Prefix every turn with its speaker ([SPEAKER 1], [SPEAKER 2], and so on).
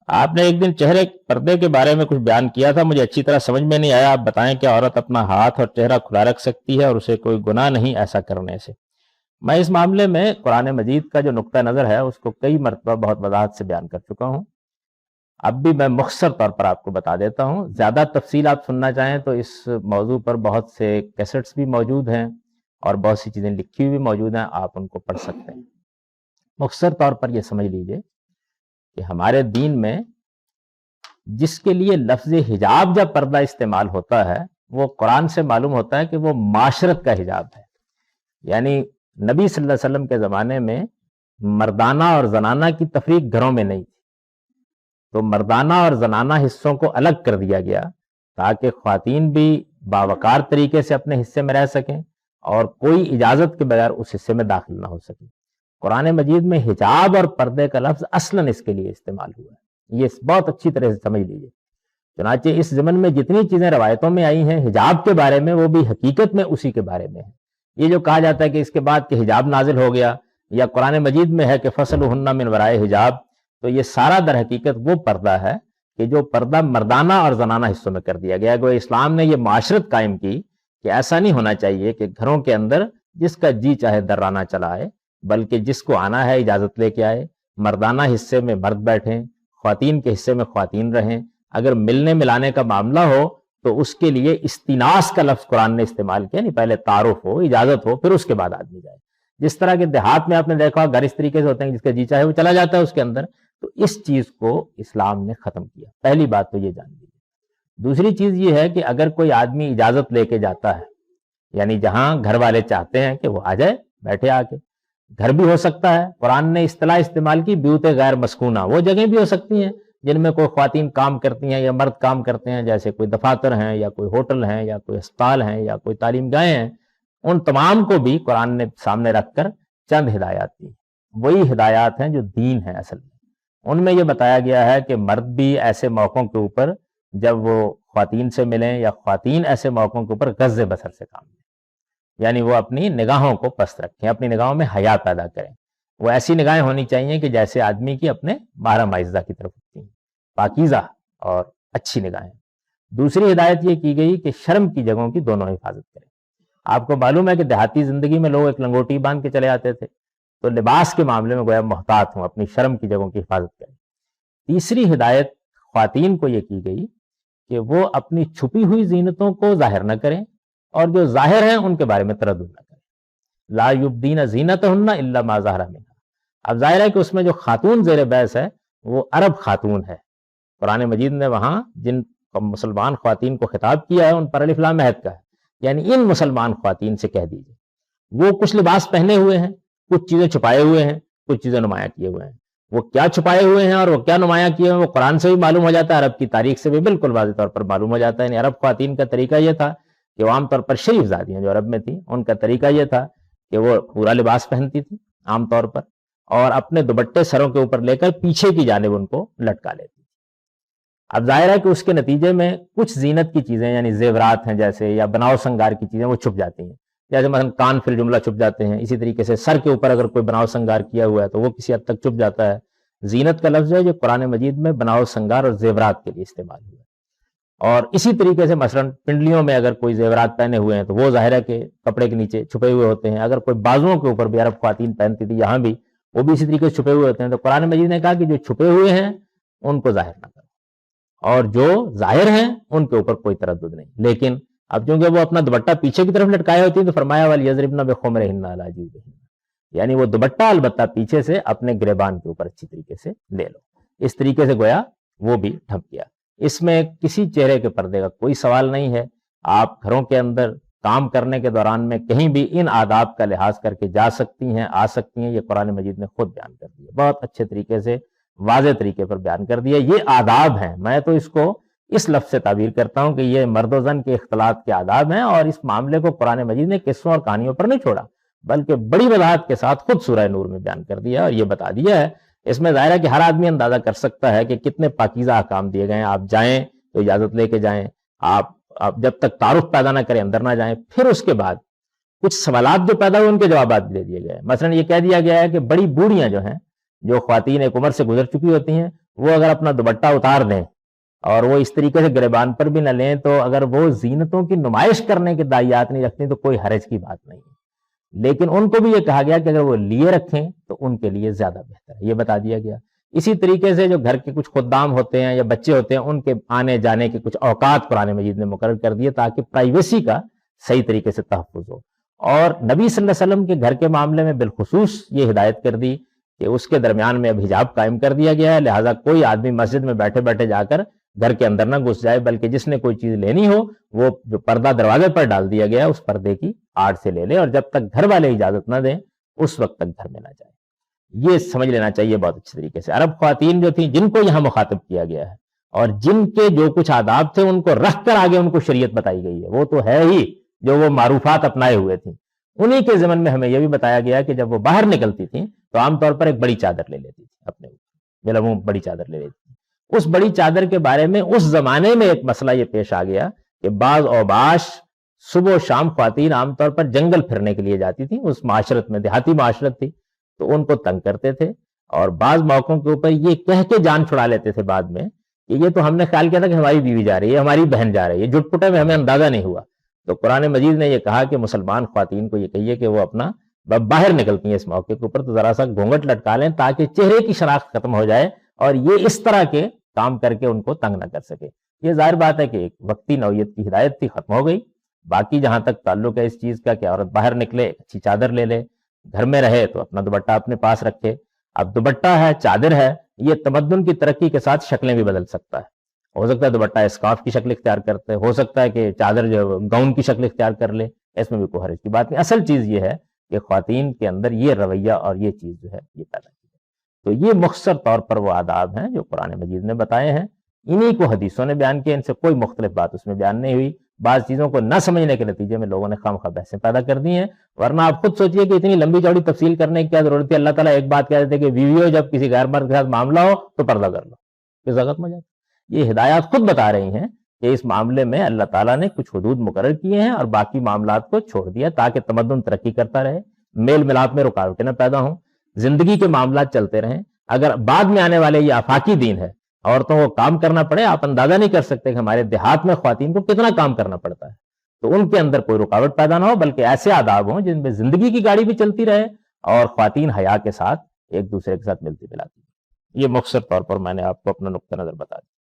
[SPEAKER 1] آپ نے ایک دن چہرے پردے کے بارے میں کچھ بیان کیا تھا، مجھے اچھی طرح سمجھ میں نہیں آیا. آپ بتائیں کہ عورت اپنا ہاتھ اور چہرہ کھلا رکھ سکتی ہے اور اسے کوئی گناہ نہیں ایسا کرنے سے؟ میں اس معاملے میں قرآن مجید کا جو نقطہ نظر ہے اس کو کئی مرتبہ بہت وضاحت سے بیان کر چکا ہوں. اب بھی میں مختصر طور پر آپ کو بتا دیتا ہوں. زیادہ تفصیل آپ سننا چاہیں تو اس موضوع پر بہت سے کیسٹس بھی موجود ہیں اور بہت سی چیزیں لکھی ہوئی بھی موجود ہیں، آپ ان کو پڑھ سکتے ہیں. مختصر طور پر یہ سمجھ لیجئے کہ ہمارے دین میں جس کے لیے لفظ حجاب یا پردہ استعمال ہوتا ہے وہ قرآن سے معلوم ہوتا ہے کہ وہ معاشرت کا حجاب ہے. یعنی نبی صلی اللہ علیہ وسلم کے زمانے میں مردانہ اور زنانہ کی تفریق گھروں میں نہیں تھی، تو مردانہ اور زنانہ حصوں کو الگ کر دیا گیا تاکہ خواتین بھی باوقار طریقے سے اپنے حصے میں رہ سکیں اور کوئی اجازت کے بغیر اس حصے میں داخل نہ ہو سکے. قرآن مجید میں حجاب اور پردے کا لفظ اصلاً اس کے لیے استعمال ہوا ہے. یہ بہت اچھی طرح سے سمجھ لیجیے. چنانچہ اس ضمن میں جتنی چیزیں روایتوں میں آئی ہیں حجاب کے بارے میں، وہ بھی حقیقت میں اسی کے بارے میں ہے. یہ جو کہا جاتا ہے کہ اس کے بعد کہ حجاب نازل ہو گیا، یا قرآن مجید میں ہے کہ فَصْلُهُنَّ مِنْ وَرَائِ حجاب، تو یہ سارا در حقیقت وہ پردہ ہے کہ جو پردہ مردانہ اور زنانہ حصوں میں کر دیا گیا. گویا اسلام نے یہ معاشرت قائم کی کہ ایسا نہیں ہونا چاہیے کہ گھروں کے اندر جس کا جی چاہے درانہ چلا آئے، بلکہ جس کو آنا ہے اجازت لے کے آئے. مردانہ حصے میں مرد بیٹھیں، خواتین کے حصے میں خواتین رہیں. اگر ملنے ملانے کا معاملہ ہو تو اس کے لیے استیناس کا لفظ قرآن نے استعمال کیا، نہیں پہلے تعارف ہو، اجازت ہو، پھر اس کے بعد آدمی جائے. جس طرح کے دیہات میں آپ نے دیکھا گھر اس طریقے سے ہوتے ہیں جس کا جی چاہے وہ چلا جاتا ہے اس کے اندر، تو اس چیز کو اسلام نے ختم کیا. پہلی بات تو یہ جان لیجیے. دوسری چیز یہ ہے کہ اگر کوئی آدمی اجازت لے کے جاتا ہے، یعنی جہاں گھر والے چاہتے ہیں کہ وہ آ جائے، بیٹھے آ کے، گھر بھی ہو سکتا ہے. قرآن نے اصطلاح استعمال کی بیوت غیر مسکونہ، وہ جگہیں بھی ہو سکتی ہیں جن میں کوئی خواتین کام کرتی ہیں یا مرد کام کرتے ہیں، جیسے کوئی دفاتر ہیں یا کوئی ہوٹل ہیں یا کوئی اسپتال ہیں یا کوئی تعلیم گاہیں ہیں. ان تمام کو بھی قرآن نے سامنے رکھ کر چند ہدایات دی. وہی ہدایات ہیں جو دین ہے اصل میں. ان میں یہ بتایا گیا ہے کہ مرد بھی ایسے موقعوں کے اوپر جب وہ خواتین سے ملیں، یا خواتین ایسے موقعوں کے اوپر غض بصر سے کام لیں، یعنی وہ اپنی نگاہوں کو پست رکھیں، اپنی نگاہوں میں حیا پیدا کریں. وہ ایسی نگاہیں ہونی چاہیے کہ جیسے آدمی کی اپنے محرم معزہ کی طرف ہوتی ہیں، پاکیزہ اور اچھی نگاہیں. دوسری ہدایت یہ کی گئی کہ شرم کی جگہوں کی دونوں حفاظت کریں. آپ کو معلوم ہے کہ دیہاتی زندگی میں لوگ ایک لنگوٹی باندھ کے چلے آتے تھے، تو لباس کے معاملے میں گویا محتاط ہوں، اپنی شرم کی جگہوں کی حفاظت کریں. تیسری ہدایت خواتین کو یہ کی گئی کہ وہ اپنی چھپی ہوئی زینتوں کو ظاہر نہ کریں، اور جو ظاہر ہیں ان کے بارے میں تردد نہ کریں. لا یبدین زینتہن الا ما ظہر منہا. اب ظاہر ہے کہ اس میں جو خاتون زیر بحث ہے وہ عرب خاتون ہے. قرآن مجید نے وہاں جن مسلمان خواتین کو خطاب کیا ہے ان پر الف لام عہد کا ہے، یعنی ان مسلمان خواتین سے کہہ دیجیے. وہ کچھ لباس پہنے ہوئے ہیں، کچھ چیزیں چھپائے ہوئے ہیں، کچھ چیزیں نمایاں کیے ہوئے ہیں. وہ کیا چھپائے ہوئے ہیں اور وہ کیا نمایاں کیے ہوئے ہیں وہ قرآن سے بھی معلوم ہو جاتا ہے، عرب کی تاریخ سے بھی بالکل واضح طور پر معلوم ہو جاتا ہے. یعنی عرب خواتین کا طریقہ یہ تھا کہ وہ عام طور پر شریف زادیاں جو عرب میں تھیں، ان کا طریقہ یہ تھا کہ وہ پورا لباس پہنتی تھی عام طور پر، اور اپنے دوپٹے سروں کے اوپر لے کر پیچھے کی جانب ان کو لٹکا لیتی تھی. اب ظاہر ہے کہ اس کے نتیجے میں کچھ زینت کی چیزیں، یعنی زیورات ہیں جیسے، یا بناؤ سنگار کی چیزیں، وہ چھپ جاتی ہیں. جیسے مثلا کان فی الجملہ چھپ جاتے ہیں. اسی طریقے سے سر کے اوپر اگر کوئی بناؤ سنگار کیا ہوا ہے تو وہ کسی حد تک چھپ جاتا ہے. زینت کا لفظ ہے جو قرآن مجید میں بناؤ سنگار اور زیورات کے لیے استعمال ہوا ہے. اور اسی طریقے سے مثلا پنڈلیوں میں اگر کوئی زیورات پہنے ہوئے ہیں تو وہ ظاہر ہے کہ کپڑے کے نیچے چھپے ہوئے ہوتے ہیں. اگر کوئی بازوؤں کے اوپر بھی عرب خواتین پہنتی تھی، یہاں بھی وہ بھی اسی طریقے سے چھپے ہوئے ہوتے ہیں. تو قرآن مجید نے کہا کہ جو چھپے ہوئے ہیں ان کو ظاہر نہ کرو، اور جو ظاہر ہیں ان کے اوپر کوئی تردد نہیں. لیکن اب چونکہ وہ اپنا دوپٹہ پیچھے کی طرف لٹکائے ہوتی ہیں تو فرمایا وَلْيَضْرِبْنَ بِخُمُرِهِنَّ عَلَىٰ جِيوبِهِنَّ، یعنی وہ دوپٹہ البتہ پیچھے سے اپنے گریبان کے اوپر اچھی طریقے سے لے لو. اس طریقے سے گویا وہ بھی ڈھک گیا. اس میں کسی چہرے کے پردے کا کوئی سوال نہیں ہے. آپ گھروں کے اندر کام کرنے کے دوران میں کہیں بھی ان آداب کا لحاظ کر کے جا سکتی ہیں، آ سکتی ہیں. یہ قرآن مجید نے خود بیان کر دیا، بہت اچھے طریقے سے واضح طریقے پر بیان کر دیا. یہ آداب ہیں. میں تو اس کو اس لفظ سے تعبیر کرتا ہوں کہ یہ مرد و زن کے اختلاط کے آداب ہیں، اور اس معاملے کو قرآن مجید نے قصوں اور کہانیوں پر نہیں چھوڑا بلکہ بڑی وضاحت کے ساتھ خود سورہ نور میں بیان کر دیا اور یہ بتا دیا ہے. اس میں ظاہر ہے کہ ہر آدمی اندازہ کر سکتا ہے کہ کتنے پاکیزہ احکام دیے گئے ہیں. آپ جائیں تو اجازت لے کے جائیں، آپ جب تک تعارف پیدا نہ کریں اندر نہ جائیں. پھر اس کے بعد کچھ سوالات جو پیدا ہوئے ان کے جوابات بھی دے دیے گئے. مثلا یہ کہہ دیا گیا ہے کہ بڑی بوڑھیاں جو ہیں، جو خواتین ایک عمر سے گزر چکی ہوتی ہیں، وہ اگر اپنا دوپٹہ اتار دیں اور وہ اس طریقے سے گریبان پر بھی نہ لیں، تو اگر وہ زینتوں کی نمائش کرنے کے داعیات نہیں رکھتے تو کوئی حرج کی بات نہیں ہے، لیکن ان کو بھی یہ کہا گیا کہ اگر وہ لیے رکھیں تو ان کے لیے زیادہ بہتر ہے، یہ بتا دیا گیا۔ اسی طریقے سے جو گھر کے کچھ خدام ہوتے ہیں یا بچے ہوتے ہیں، ان کے آنے جانے کے کچھ اوقات قرآن مجید نے مقرر کر دیے تاکہ پرائیویسی کا صحیح طریقے سے تحفظ ہو، اور نبی صلی اللہ علیہ وسلم کے گھر کے معاملے میں بالخصوص یہ ہدایت کر دی کہ اس کے درمیان میں اب حجاب قائم کر دیا گیا ہے، لہٰذا کوئی آدمی مسجد میں بیٹھے بیٹھے جا کر گھر کے اندر نہ گھس جائے، بلکہ جس نے کوئی چیز لینی ہو وہ جو پردہ دروازے پر ڈال دیا گیا ہے اس پردے کی آڑ سے لے لے، اور جب تک گھر والے اجازت نہ دیں اس وقت تک گھر میں نہ جائے۔ یہ سمجھ لینا چاہیے بہت اچھے طریقے سے۔ عرب خواتین جو تھیں جن کو یہاں مخاطب کیا گیا ہے اور جن کے جو کچھ آداب تھے ان کو رکھ کر آگے ان کو شریعت بتائی گئی ہے، وہ تو ہے ہی جو وہ معروفات اپنائے ہوئے تھیں، انہی کے ضمن میں ہمیں یہ بھی بتایا گیا کہ جب وہ باہر نکلتی تھیں تو عام طور پر ایک بڑی چادر لے لیتی تھی اپنے اوپر، بالعموم بڑی چادر لے لیتی تھی۔ اس بڑی چادر کے بارے میں اس زمانے میں ایک مسئلہ یہ پیش آ گیا کہ بعض اوباش صبح و شام خواتین عام طور پر جنگل پھرنے کے لیے جاتی تھیں، اس معاشرت میں دیہاتی معاشرت تھی، تو ان کو تنگ کرتے تھے اور بعض موقعوں کے اوپر یہ کہہ کے جان چھڑا لیتے تھے بعد میں کہ یہ تو ہم نے خیال کیا تھا کہ ہماری بیوی جا رہی ہے، ہماری بہن جا رہی ہے، جھٹ پٹے میں ہمیں اندازہ نہیں ہوا۔ تو قرآن مجید نے یہ کہا کہ مسلمان خواتین کو یہ کہیے کہ وہ اپنا باہر نکلتی ہیں اس موقع کے اوپر تو ذرا سا گھونگھٹ لٹکا لیں تاکہ چہرے کی شناخت ختم ہو جائے اور یہ اس طرح کے کام کر کے ان کو تنگ نہ کر سکے۔ یہ ظاہر بات ہے کہ ایک وقتی نوعیت کی ہدایت تھی، ختم ہو گئی۔ باقی جہاں تک تعلق ہے اس چیز کا کہ عورت باہر نکلے، اچھی چادر لے لے، گھر میں رہے تو اپنا دوپٹہ اپنے پاس رکھے۔ اب دوپٹہ ہے، چادر ہے، یہ تمدن کی ترقی کے ساتھ شکلیں بھی بدل سکتا ہے، ہو سکتا ہے دوپٹہ اسکارف کی شکل اختیار کرتے، ہو سکتا ہے کہ چادر جو گاؤن کی شکل اختیار کر لے، اس میں بھی کوئی حرج کی بات نہیں۔ اصل چیز یہ ہے کہ خواتین کے اندر یہ رویہ اور یہ چیز جو ہے یہ پیدا کی ہے۔ تو یہ مختصر طور پر وہ آداب ہیں جو قرآن مجید نے بتائے ہیں، انہی کو حدیثوں نے بیان کیا، ان سے کوئی مختلف بات اس میں بیان نہیں ہوئی۔ بعض چیزوں کو نہ سمجھنے کے نتیجے میں لوگوں نے خواہ بحثیں پیدا کر دی ہیں، ورنہ آپ خود سوچئے کہ اتنی لمبی چوڑی تفصیل کرنے کی کیا ضرورت ہے۔ اللہ تعالیٰ ایک بات کہہ دیتے کہ بیویوں جب کسی غیر مرد کے ساتھ معاملہ ہو تو پردہ کر لو، کس وقت میں جاتا۔ یہ ہدایات خود بتا رہی ہیں کہ اس معاملے میں اللہ تعالیٰ نے کچھ حدود مقرر کیے ہیں اور باقی معاملات کو چھوڑ دیا تاکہ تمدن ترقی کرتا رہے، میل ملاپ میں رکاوٹیں نہ پیدا ہوں، زندگی کے معاملات چلتے رہیں۔ اگر بعد میں آنے والے یہ آفاقی دین ہے، عورتوں کو کام کرنا پڑے، آپ اندازہ نہیں کر سکتے کہ ہمارے دیہات میں خواتین کو کتنا کام کرنا پڑتا ہے، تو ان کے اندر کوئی رکاوٹ پیدا نہ ہو، بلکہ ایسے آداب ہوں جن میں زندگی کی گاڑی بھی چلتی رہے اور خواتین حیا کے ساتھ ایک دوسرے کے ساتھ ملتی ملاتی۔ یہ مختصر طور پر میں نے آپ کو اپنا نقطہ نظر بتا دیا۔